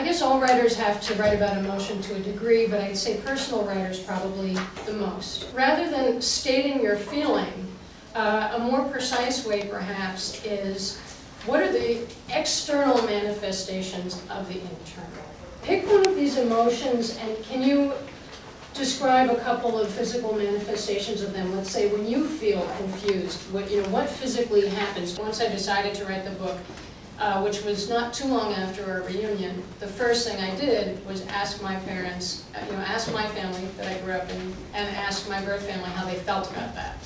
I guess all writers have to write about emotion to a degree, but I'd say personal writers probably the most. Rather than stating your feeling, a more precise way perhaps is, what are the external manifestations of the internal? Pick one of these emotions and can you describe a couple of physical manifestations of them? Let's say when you feel confused, what physically happens? Once I decided to write the book, which was not too long after our reunion, the first thing I did was ask my parents, ask my family that I grew up in, and ask my birth family how they felt about that.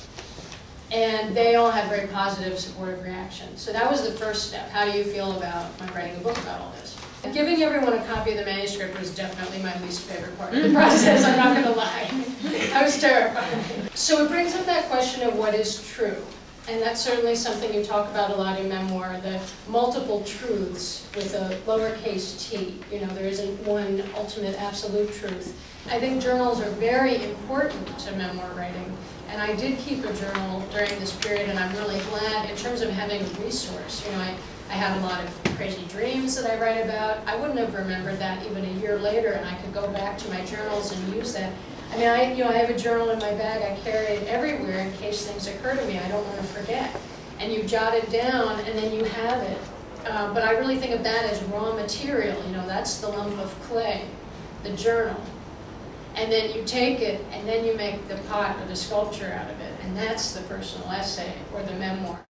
And they all had very positive, supportive reactions. So that was the first step. How do you feel about my writing a book about all this? Giving everyone a copy of the manuscript was definitely my least favorite part of the process, I'm not going to lie. I was terrified. So it brings up that question of what is true. And that's certainly something you talk about a lot in Memoir, the multiple truths with a lowercase t. There isn't one ultimate absolute truth. I think journals are very important to memoir writing. And I did keep a journal during this period, and I'm really glad in terms of having a resource. I had a lot of crazy dreams that I write about. I wouldn't have remembered that even a year later, and I could go back to my journals and use that. I mean, I have a journal in my bag. I carry it everywhere in case things occur to me. I don't want to forget. And you jot it down, and then you have it. But I really think of that as raw material. That's the lump of clay, the journal. And then you take it, and then you make the pot or the sculpture out of it. And that's the personal essay or the memoir.